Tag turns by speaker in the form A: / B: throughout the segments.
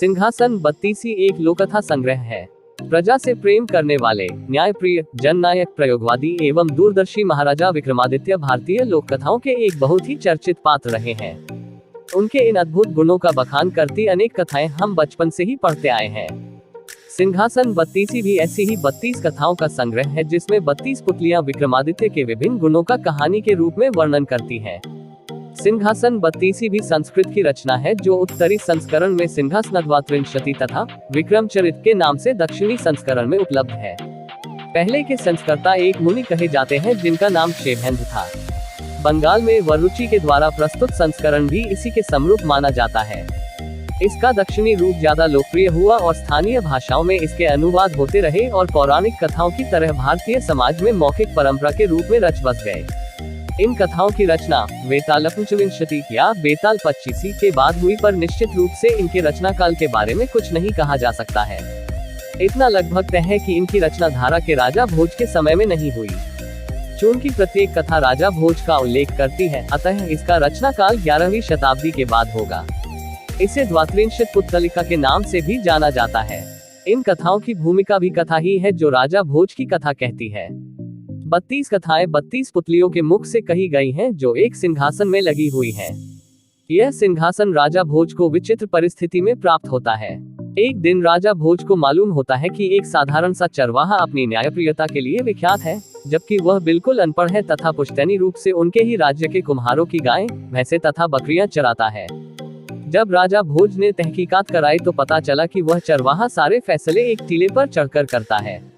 A: सिंहासन बत्तीसी एक लोककथा संग्रह है। प्रजा से प्रेम करने वाले, न्यायप्रिय, जननायक, प्रयोगवादी एवं दूरदर्शी महाराजा विक्रमादित्य भारतीय लोक कथाओं के एक बहुत ही चर्चित पात्र रहे हैं। उनके इन अद्भुत गुणों का बखान करती अनेक कथाएं हम बचपन से ही पढ़ते आए हैं। सिंहासन बत्तीसी भी ऐसी ही 32 कथाओं का संग्रह है, जिसमें 32 पुतलियां विक्रमादित्य के विभिन्न गुणों का कहानी के रूप में वर्णन करती हैं। सिंहासन बत्तीसी भी संस्कृत की रचना है, जो उत्तरी संस्करण में सिंहासनद्वात्रिंशति तथा विक्रमचरित के नाम से दक्षिणी संस्करण में उपलब्ध है। पहले के संस्कर्ता एक मुनि कहे जाते हैं, जिनका नाम शेभेंद्र था। बंगाल में वरुचि के द्वारा प्रस्तुत संस्करण भी इसी के समरूप माना जाता है। इसका दक्षिणी रूप ज्यादा लोकप्रिय हुआ और स्थानीय भाषाओं में इसके अनुवाद होते रहे और पौराणिक कथाओं की तरह भारतीय समाज में मौखिक परंपरा के रूप में रच बस गए। इन कथाओं की रचना वेतालपंचविंशति या बेताल 25 के बाद हुई, पर निश्चित रूप से इनके रचना काल के बारे में कुछ नहीं कहा जा सकता है। इतना लगभग तय है कि इनकी रचना धारा के राजा भोज के समय में नहीं हुई। चूंकि प्रत्येक कथा राजा भोज का उल्लेख करती है, अतः इसका रचना काल 11वीं शताब्दी के बाद होगा। इसे द्वात्रिंशत् पुत्तलिका के नाम से भी जाना जाता है। इन कथाओं की भूमिका भी कथा ही है, जो राजा भोज की कथा कहती है। 32 कथाएं 32 पुतलियों के मुख से कही गई हैं, जो एक सिंहासन में लगी हुई हैं। यह सिंहासन राजा भोज को विचित्र परिस्थिति में प्राप्त होता है। एक दिन राजा भोज को मालूम होता है कि एक साधारण सा चरवाहा अपनी न्यायप्रियता के लिए विख्यात है, जबकि वह बिल्कुल अनपढ़ है तथा पुश्तैनी रूप से उनके ही राज्य के कुम्हारों की गायें, भैंसे तथा बकरियां चराता है। जब राजा भोज ने तहकीकात कराई तो पता चला कि वह चरवाहा सारे फैसले एक टीले पर चढ़कर करता है।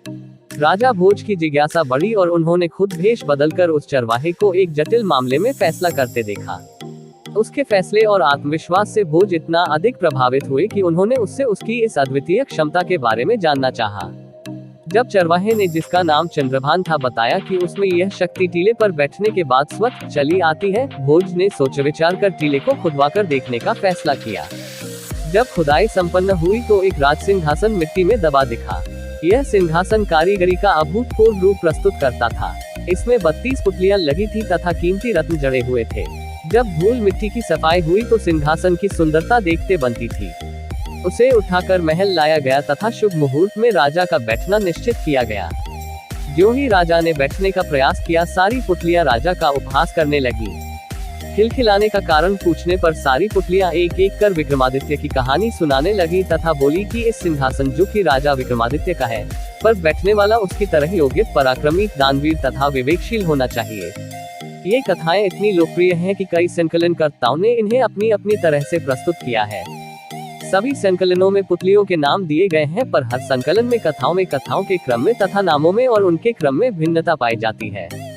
A: राजा भोज की जिज्ञासा बढ़ी और उन्होंने खुद भेष बदलकर उस चरवाहे को एक जटिल मामले में फैसला करते देखा। उसके फैसले और आत्मविश्वास से भोज इतना अधिक प्रभावित हुए कि उन्होंने उससे उसकी इस अद्वितीय क्षमता के बारे में जानना चाहा। जब चरवाहे ने, जिसका नाम चंद्रभान था, बताया कि उसमें यह शक्ति टीले पर बैठने के बाद स्वतः चली आती है, भोज ने सोच विचार कर टीले को खुदवाकर देखने का फैसला किया। जब खुदाई संपन्न हुई तो एक राज सिंहासन मिट्टी में दबा दिखा। यह सिंहासन कारीगरी का अभूतपूर्व रूप प्रस्तुत करता था। इसमें 32 पुतलियां लगी थी तथा कीमती रत्न जड़े हुए थे। जब धूल मिट्टी की सफाई हुई तो सिंहासन की सुंदरता देखते बनती थी। उसे उठाकर महल लाया गया तथा शुभ मुहूर्त में राजा का बैठना निश्चित किया गया। जो ही राजा ने बैठने का प्रयास किया, सारी पुतलियां राजा का उपहास करने लगी। खिलखिलाने का कारण पूछने पर सारी पुतलियां एक एक कर विक्रमादित्य की कहानी सुनाने लगी तथा बोली कि इस सिंहासन जो कि राजा विक्रमादित्य का है, पर बैठने वाला उसकी तरह योग्य, पराक्रमी, दानवीर तथा विवेकशील होना चाहिए। ये कथाएं इतनी लोकप्रिय हैं कि कई संकलनकर्ताओं ने इन्हें अपनी अपनी तरह से प्रस्तुत किया है। सभी संकलनों में पुतलियों के नाम दिए गए हैं, पर हर संकलन में कथाओं के क्रम में तथा नामों में और उनके क्रम में भिन्नता पाई जाती है।